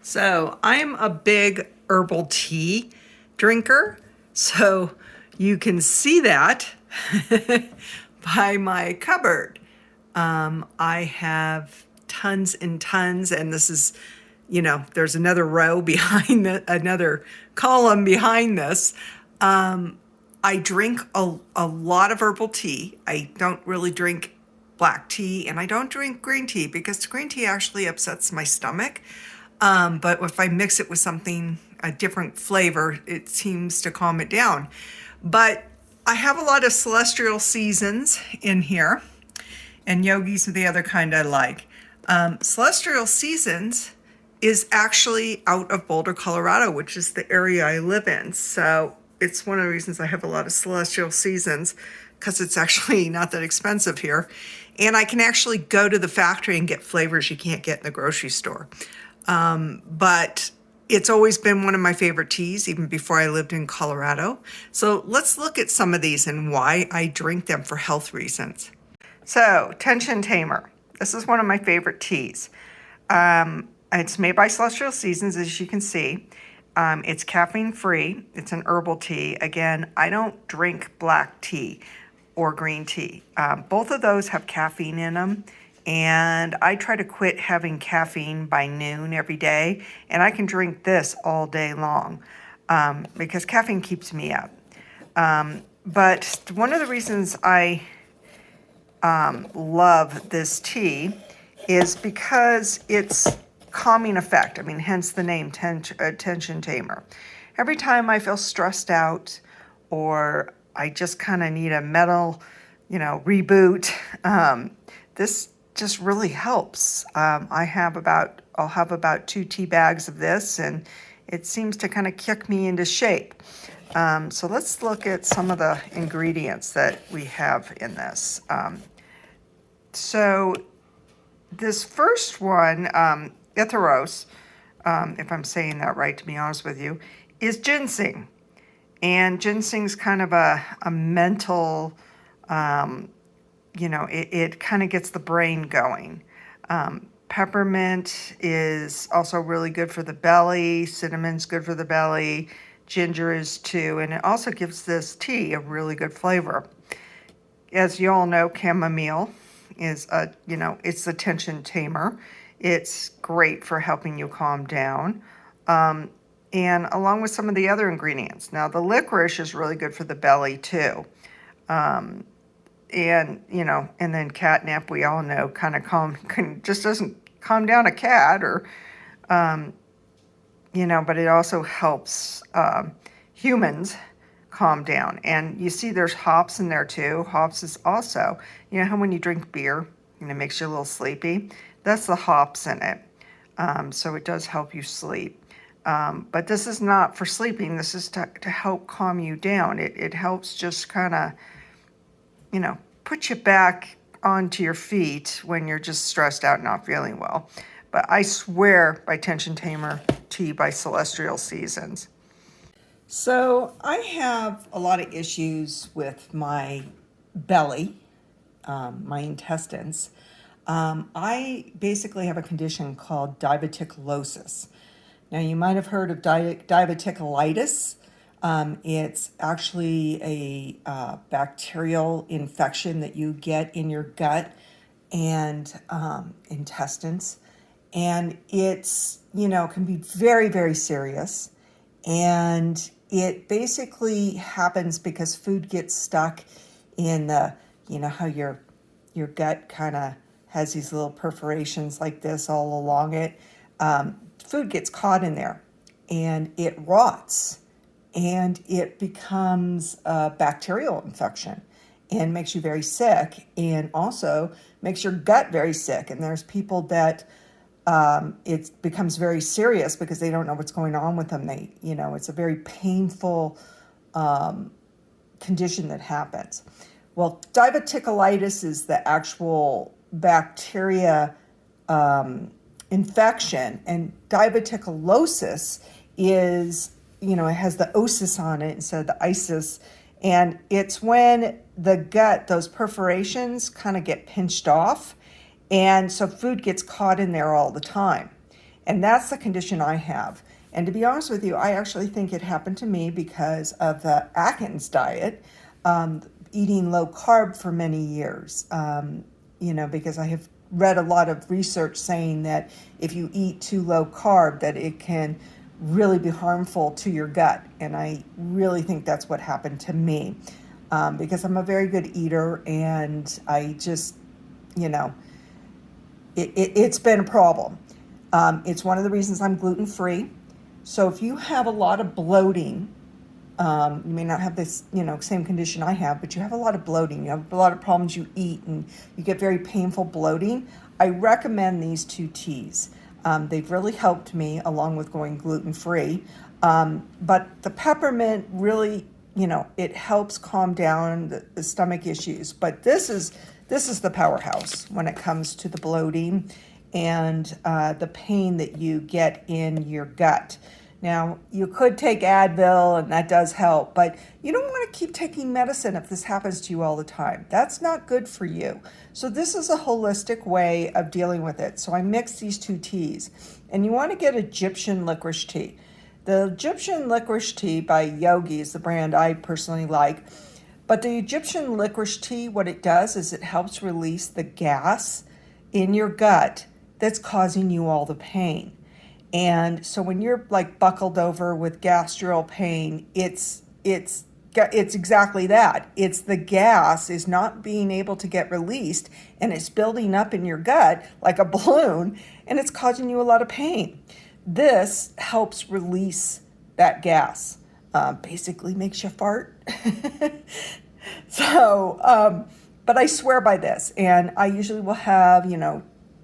So I'm a big herbal tea drinker. So you can see that by my cupboard. I have tons and tons, and this is, there's another row behind another column behind this. I drink a lot of herbal tea. I don't really drink black tea, and I don't drink green tea because green tea actually upsets my stomach. But if I mix it with something, a different flavor, it seems to calm it down. But I have a lot of celestial seasons in here, and yogis are the other kind I like. Celestial seasons is actually out of Boulder, Colorado, which is the area I live in. So it's one of the reasons I have a lot of celestial seasons, because it's actually not that expensive here. And I can actually go to the factory and get flavors you can't get in the grocery store. But it's always been one of my favorite teas, even before I lived in Colorado. So let's look at some of these and why I drink them for health reasons. So, Tension Tamer. This is one of my favorite teas. It's made by Celestial Seasons, as you can see. It's caffeine-free. It's an herbal tea. Again, I don't drink black tea or green tea. Both of those have caffeine in them. And I try to quit having caffeine by noon every day. And I can drink this all day long because caffeine keeps me up. But one of the reasons I love this tea is because it's calming effect. I mean, hence the name Tension Tamer. Every time I feel stressed out or I just kind of need a mental, reboot, this just really helps. I'll have about 2 tea bags of this, and it seems to kind of kick me into shape. So let's look at some of the ingredients that we have in this. So this first one, Itheros, if I'm saying that right, to be honest with you, is ginseng. And ginseng's kind of a mental, it kind of gets the brain going. Peppermint is also really good for the belly. Cinnamon's good for the belly. Ginger is too. And it also gives this tea a really good flavor. As you all know, chamomile is it's the tension tamer. It's great for helping you calm down. And along with some of the other ingredients. Now, the licorice is really good for the belly too. And then catnip, we all know, just doesn't calm down a cat but it also helps humans calm down. And you see there's hops in there too. Hops is also, how when you drink beer and it makes you a little sleepy? That's the hops in it. So it does help you sleep. But this is not for sleeping. This is to help calm you down. It helps just kind of, put you back onto your feet when you're just stressed out and not feeling well. But I swear by Tension Tamer tea by Celestial Seasons. So I have a lot of issues with my belly, my intestines. I basically have a condition called diverticulosis. Now, you might have heard of diverticulitis. It's actually a bacterial infection that you get in your gut and intestines. And it's, can be very, very serious. And it basically happens because food gets stuck in the, how your gut kind of has these little perforations like this all along it. Food gets caught in there and it rots and it becomes a bacterial infection and makes you very sick and also makes your gut very sick. And there's people that it becomes very serious because they don't know what's going on with them. It's a very painful condition that happens. Well, diverticulitis is the actual bacteria infection, and diverticulosis is, it has the osis on it instead of the isis, and it's when the gut, those perforations kind of get pinched off, and so food gets caught in there all the time. And that's the condition I have. And to be honest with you, I actually think it happened to me because of the Atkins diet, eating low carb for many years. Because I have read a lot of research saying that if you eat too low carb, that it can really be harmful to your gut. And I really think that's what happened to me, because I'm a very good eater, and I just, it's been a problem. It's one of the reasons I'm gluten-free. So if you have a lot of bloating, you may not have this, same condition I have, but you have a lot of bloating, you have a lot of problems you eat, and you get very painful bloating, I recommend these two teas. They've really helped me along with going gluten-free. But the peppermint really, it helps calm down the stomach issues. But this is the powerhouse when it comes to the bloating and the pain that you get in your gut. Now, you could take Advil, and that does help, but you don't want to keep taking medicine if this happens to you all the time. That's not good for you. So this is a holistic way of dealing with it. So I mix these two teas, and you want to get Egyptian licorice tea. The Egyptian licorice tea by Yogi is the brand I personally like. But the Egyptian licorice tea, what it does is it helps release the gas in your gut that's causing you all the pain. And so when you're like buckled over with gastral pain, it's exactly that. It's the gas is not being able to get released, and it's building up in your gut like a balloon, and it's causing you a lot of pain. This helps release that gas. Basically makes you fart. So, but I swear by this, and I usually will have,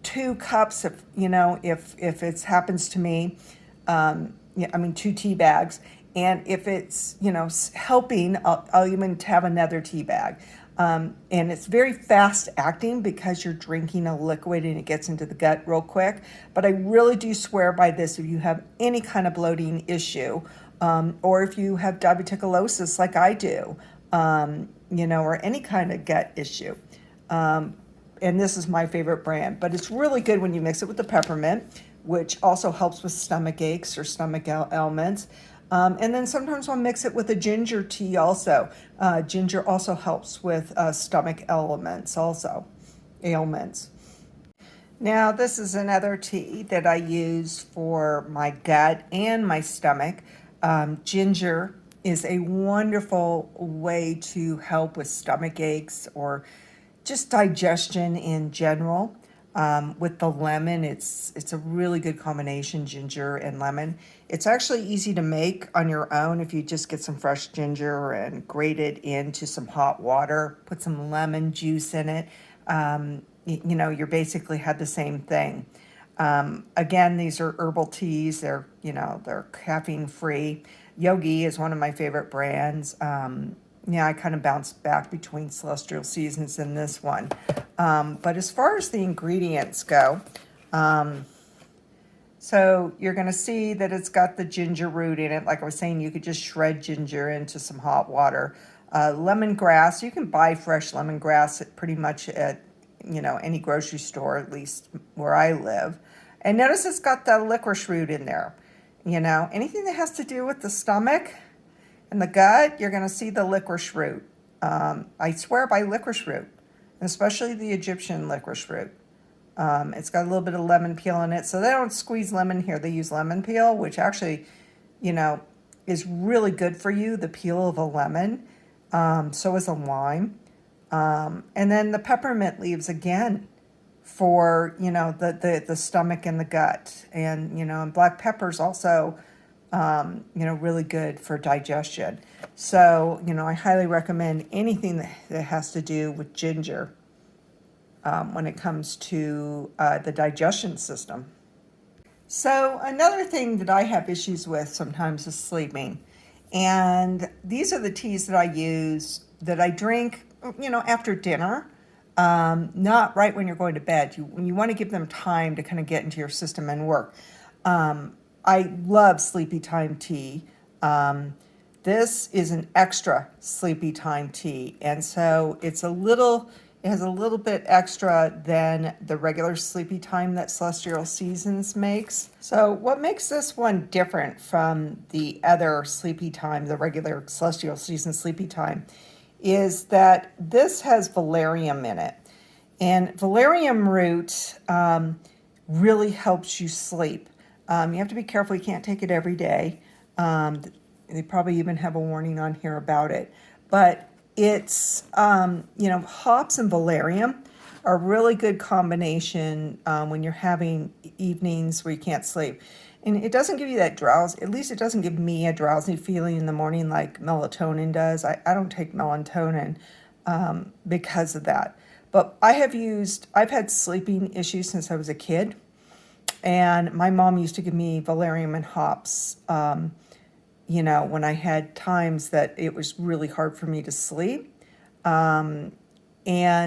2 cups if it happens to me, 2 tea bags. And if it's, helping, I'll even have another tea bag. And it's very fast acting because you're drinking a liquid and it gets into the gut real quick. But I really do swear by this if you have any kind of bloating issue, or if you have diverticulosis like I do, or any kind of gut issue. And this is my favorite brand, but it's really good when you mix it with the peppermint, which also helps with stomach aches or stomach ailments. And then sometimes I'll mix it with a ginger tea also. Ginger also helps with stomach ailments. Now, this is another tea that I use for my gut and my stomach. Ginger is a wonderful way to help with stomach aches or just digestion in general. With the lemon, it's a really good combination, ginger and lemon. It's actually easy to make on your own if you just get some fresh ginger and grate it into some hot water, put some lemon juice in it. You're basically had the same thing. Again, these are herbal teas. They're caffeine free. Yogi is one of my favorite brands. I kind of bounce back between Celestial Seasons and this one. But as far as the ingredients go, so you're going to see that it's got the ginger root in it. Like I was saying, you could just shred ginger into some hot water. Lemongrass, you can buy fresh lemongrass pretty much at, any grocery store, at least where I live. And notice it's got the licorice root in there. Anything that has to do with the stomach and the gut, you're going to see the licorice root. I swear by licorice root, especially the Egyptian licorice root. It's got a little bit of lemon peel in it. So they don't squeeze lemon here. They use lemon peel, which actually, is really good for you, the peel of a lemon. So is a lime. And then the peppermint leaves, again, for, the stomach and the gut. And black pepper's also really good for digestion. So, I highly recommend anything that has to do with ginger when it comes to the digestion system. So another thing that I have issues with sometimes is sleeping. And these are the teas that I use, that I drink, after dinner. Not right when you're going to bed. You want to give them time to kind of get into your system and work. I love sleepy time tea. This is an extra sleepy time tea. And so it's a little, It has a little bit extra than the regular sleepy time that Celestial Seasons makes. So what makes this one different from the other sleepy time, the regular Celestial Season sleepy time, is that this has valerian in it. And valerian root really helps you sleep. You have to be careful. You can't take it every day. They probably even have a warning on here about it. But it's, hops and valerian are a really good combination when you're having evenings where you can't sleep. And it doesn't give you that drowse, at least it doesn't give me a drowsy feeling in the morning like melatonin does. I don't take melatonin because of that. But I've had sleeping issues since I was a kid. And my mom used to give me valerian and hops, when I had times that it was really hard for me to sleep. And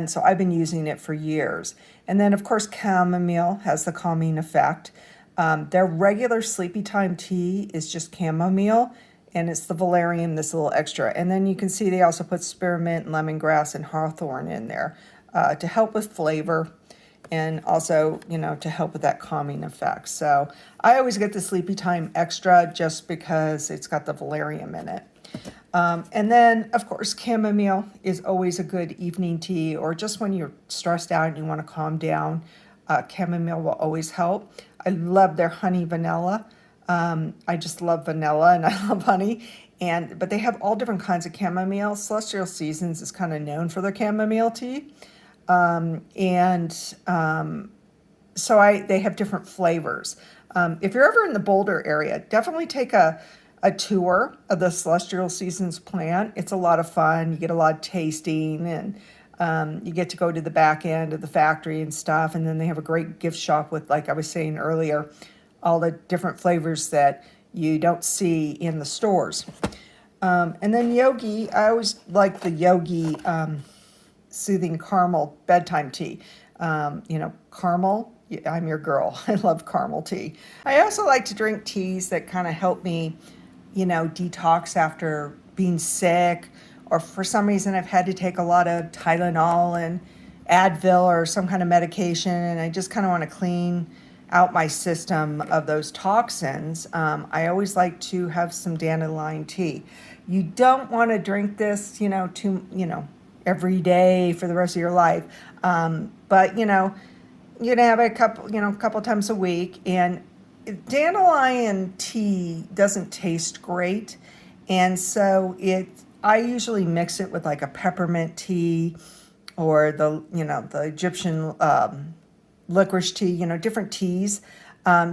so I've been using it for years. And then, of course, chamomile has the calming effect. Their regular sleepy time tea is just chamomile, and it's the valerian, this little extra. And then you can see they also put spearmint, lemongrass, and hawthorn in there to help with flavor and also, to help with that calming effect. So I always get the sleepy time extra just because it's got the valerian in it. And then, of course, chamomile is always a good evening tea, or just when you're stressed out and you want to calm down, chamomile will always help. I love their honey vanilla. I just love vanilla and I love honey. But they have all different kinds of chamomile. Celestial Seasons is kind of known for their chamomile tea. They have different flavors. If you're ever in the Boulder area, definitely take a tour of the Celestial Seasons plant. It's a lot of fun. You get a lot of tasting, and you get to go to the back end of the factory and stuff. And then they have a great gift shop with, like I was saying earlier, all the different flavors that you don't see in the stores. And then Yogi, I always like the Yogi soothing caramel bedtime tea. Caramel, I'm your girl. I love caramel tea. I also like to drink teas that kind of help me, detox after being sick, or for some reason I've had to take a lot of Tylenol and Advil or some kind of medication, and I just kind of want to clean out my system of those toxins. I always like to have some dandelion tea. You don't want to drink this, every day for the rest of your life. But you're gonna have it a couple times a week. And dandelion tea doesn't taste great, and so I usually mix it with like a peppermint tea, or the Egyptian licorice tea. Different teas,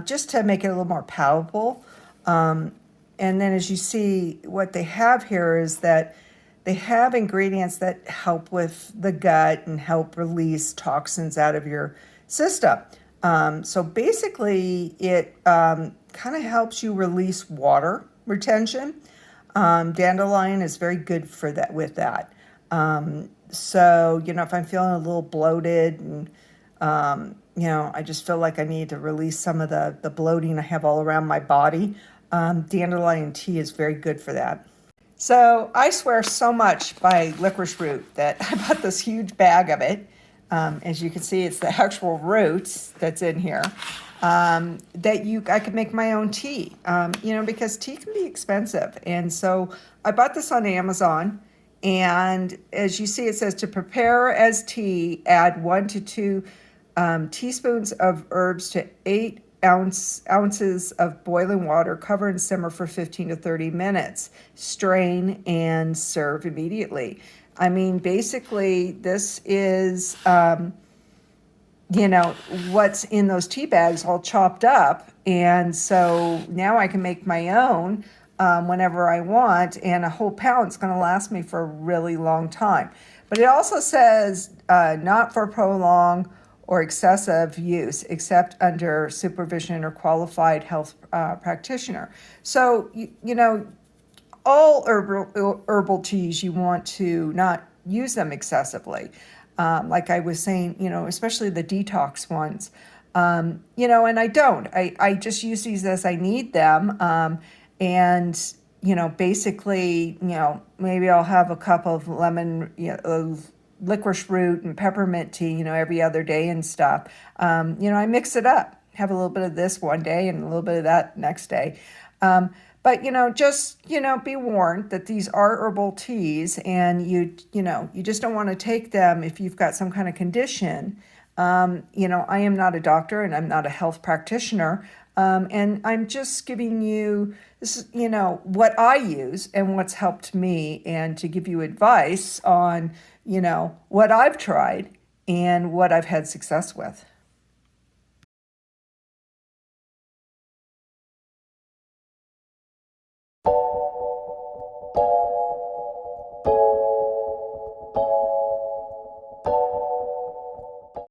just to make it a little more palatable. And then, as you see, what they have here is that they have ingredients that help with the gut and help release toxins out of your system. So basically, it kind of helps you release water retention. Dandelion is very good for that. With that, so if I'm feeling a little bloated and I just feel like I need to release some of the bloating I have all around my body, dandelion tea is very good for that. So I swear so much by licorice root that I bought this huge bag of it. As you can see, it's the actual roots that's in here. I could make my own tea, because tea can be expensive. And so I bought this on Amazon. And as you see, it says to prepare as tea, add 1 to 2 teaspoons of herbs to 8 ounces of boiling water. Cover and simmer for 15 to 30 minutes. Strain and serve immediately. I mean, basically, this is, what's in those tea bags all chopped up. And so now I can make my own whenever I want. And a whole pound's going to last me for a really long time. But it also says not for prolonged or excessive use, except under supervision or qualified health practitioner. So, all herbal teas, you want to not use them excessively. Like I was saying, especially the detox ones, and I don't. I just use these as I need them. Basically, maybe I'll have a cup of lemon, of licorice root and peppermint tea, every other day and stuff. I mix it up, have a little bit of this one day and a little bit of that next day. But just be warned that these are herbal teas, and you just don't want to take them if you've got some kind of condition. I am not a doctor and I'm not a health practitioner, and I'm just giving you this, what I use and what's helped me, and to give you advice on what I've tried and what I've had success with.